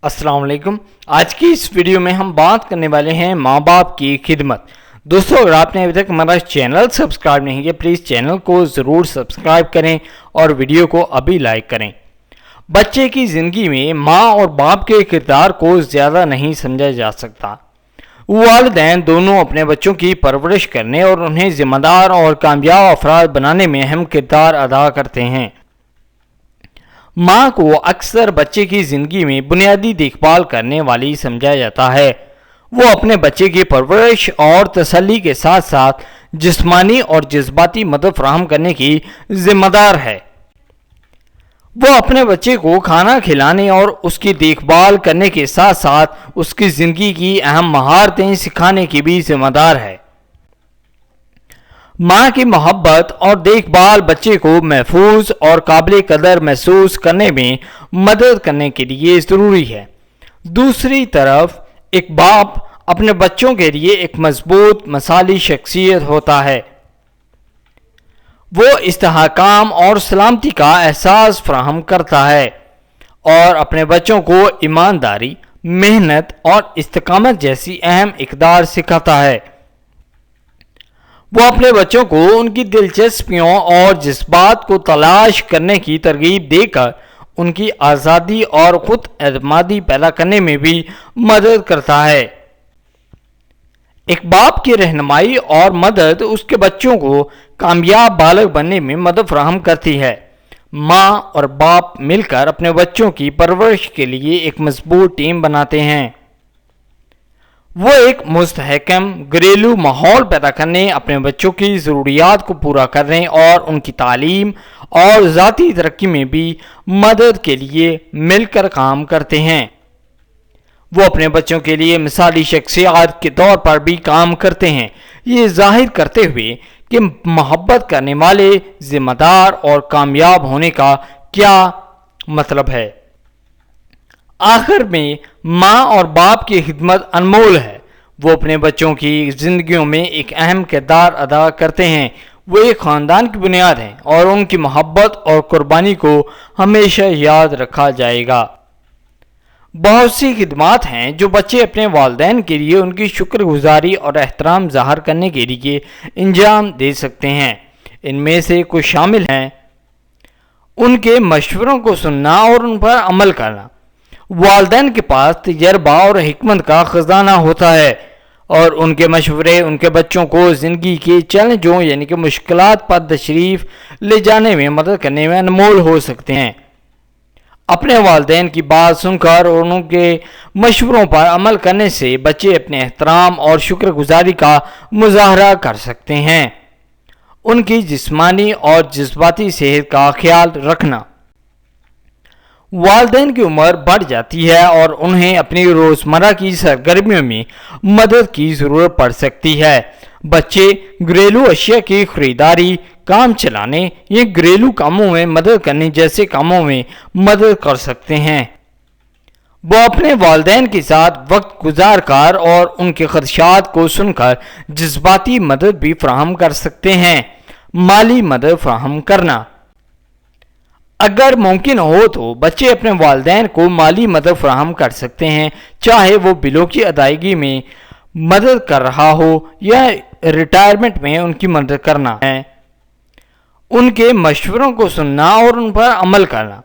अस्सलाम वालेकुम। आज की इस वीडियो में हम बात करने वाले हैं माँ बाप की खिदमत। दोस्तों, अगर आपने अभी तक हमारा चैनल सब्सक्राइब नहीं किया, प्लीज़ चैनल को ज़रूर सब्सक्राइब करें और वीडियो को अभी लाइक करें। बच्चे की ज़िंदगी में माँ और बाप के किरदार को ज़्यादा नहीं समझा जा सकता। वालिदैन दोनों अपने बच्चों की परवरिश करने और उन्हें ज़िम्मेदार और कामयाब अफराद बनाने में अहम किरदार अदा करते हैं। माँ को अक्सर बच्चे की ज़िंदगी में बुनियादी देखभाल करने वाली समझा जाता है। वो अपने बच्चे की परवरिश और तसल्ली के साथ साथ जिस्मानी और जज्बाती मदद फराहम करने की जिम्मेदार है। वो अपने बच्चे को खाना खिलाने और उसकी देखभाल करने के साथ साथ उसकी ज़िंदगी की अहम महारतें सिखाने की भी जिम्मेदार है। माँ की मोहब्बत और देखभाल बच्चे को महफूज और काबिल कदर महसूस करने में मदद करने के लिए ज़रूरी है। दूसरी तरफ एक बाप अपने बच्चों के लिए एक मजबूत मिसाली शख्सियत होता है। वो इस्तेहकाम और सलामती का एहसास फराहम करता है और अपने बच्चों को ईमानदारी, मेहनत और इस्तिकामत जैसी अहम इक़दार सिखाता है। वो अपने बच्चों को उनकी दिलचस्पियों और जज्बात को तलाश करने की तरगीब देकर उनकी आज़ादी और खुद एतमादी पैदा करने में भी मदद करता है। एक बाप की रहनुमाई और मदद उसके बच्चों को कामयाब बालग बनने में मदद फराहम करती है। माँ और बाप मिलकर अपने बच्चों की परवरिश के लिए एक मजबूत टीम बनाते हैं। वो एक मुस्तहकम घरेलू माहौल पैदा करने, अपने बच्चों की ज़रूरियात को पूरा करने और उनकी तालीम और ज़ाती तरक्की में भी मदद के लिए मिलकर काम करते हैं। वो अपने बच्चों के लिए मिसाली शख्सियत के तौर पर भी काम करते हैं, ये जाहिर करते हुए कि मोहब्बत करने वाले ज़िम्मेदार और कामयाब होने का क्या मतलब है। आखिर में माँ और बाप की खिदमत अनमोल है। वो अपने बच्चों की ज़िंदगियों में एक अहम किरदार अदा करते हैं। वो एक ख़ानदान की बुनियाद हैं और उनकी मोहब्बत और कुर्बानी को हमेशा याद रखा जाएगा। बहुत सी खिदमात हैं जो बच्चे अपने वालिदैन के लिए उनकी शुक्रगुजारी और एहतराम ज़ाहिर करने के लिए अंजाम दे सकते हैं। इनमें से कुछ शामिल हैं: उनके मशवरों को सुनना और उन पर अमल करना। वालिदैन के पास तजर्बा और हिकमत का ख़जाना होता है और उनके मशवरे उनके बच्चों को ज़िंदगी के चैलेंजों यानी कि मुश्किलात पर तशरीफ़ ले जाने में मदद करने में अनमोल हो सकते हैं। अपने वालिदैन की बात सुनकर और उनके मशवरों पर अमल करने से बच्चे अपने एहतराम और शुक्रगुजारी का मुजाहरा कर सकते हैं। उनकी जिस्मानी और जज्बाती सेहत का ख्याल रखना। वालिदैन की उम्र बढ़ जाती है और उन्हें अपनी रोज़मर्रा की सरगर्मियों में मदद की ज़रूरत पड़ सकती है। बच्चे घरेलू अशिया की खरीदारी, काम चलाने या घरेलू कामों में मदद करने जैसे कामों में मदद कर सकते हैं। वो अपने वालिदैन के साथ वक्त गुजार कर और उनके ख़दशात को सुनकर जज्बाती मदद भी फराहम कर सकते हैं। माली मदद फराहम करना। अगर मुमकिन हो तो बच्चे अपने वालिदैन को माली मदद फराहम कर सकते हैं, चाहे वो बिलों की अदायगी में मदद कर रहा हो या रिटायरमेंट में उनकी मदद करना है। उनके मशवरों को सुनना और उन पर अमल करना।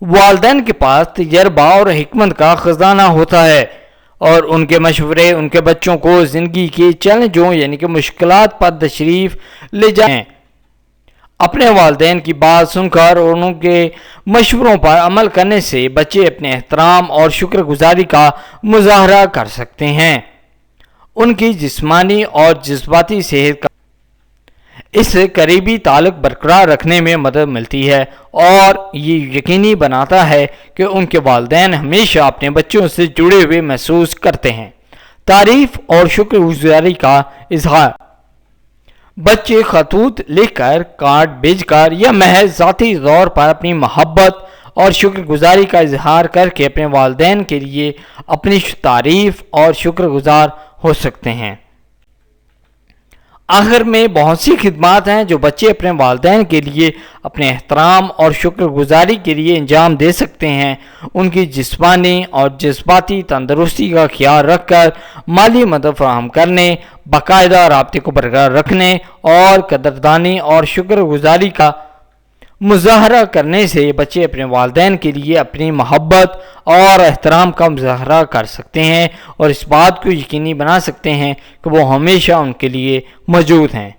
वालिदैन के पास तजर्बा और हिकमत का ख़जाना होता है और उनके मशवरे उनके बच्चों को ज़िंदगी के चैलेंजों यानी कि मुश्किलात पर तशरीफ़ ले जाएं। अपने वालिदैन की बात सुनकर और उनके मशवरों पर अमल करने से बच्चे अपने एहतराम और शुक्रगुजारी का मुजाहरा कर सकते हैं। उनकी जिस्मानी और जज्बाती सेहत का इससे करीबी ताल्लुक़ बरकरार रखने में मदद मिलती है और ये यकीनी बनाता है कि उनके वालिदैन हमेशा अपने बच्चों से जुड़े हुए महसूस करते हैं। तारीफ़ और शुक्रगुजारी का इजहार। बच्चे खतूत लिखकर, कार्ड भेजकर या महज ज़ाती तौर पर अपनी मोहब्बत और शुक्रगुजारी का इजहार करके अपने वालिदैन के लिए अपनी तारीफ़ और शुक्रगुजार हो सकते हैं। آخر میں بہت سی خدمات ہیں جو بچے اپنے والدین کے لیے اپنے احترام اور شکر گزاری کے لیے انجام دے سکتے ہیں۔ ان کی جسمانی اور جذباتی تندرستی کا خیال رکھ کر مالی مدد فراہم کرنے، باقاعدہ رابطے کو برقرار رکھنے اور قدردانی اور شکر گزاری کا مظاہرہ کرنے سے بچے اپنے والدین کے لیے اپنی محبت اور احترام کا مظاہرہ کر سکتے ہیں اور اس بات کو یقینی بنا سکتے ہیں کہ وہ ہمیشہ ان کے لیے موجود ہیں۔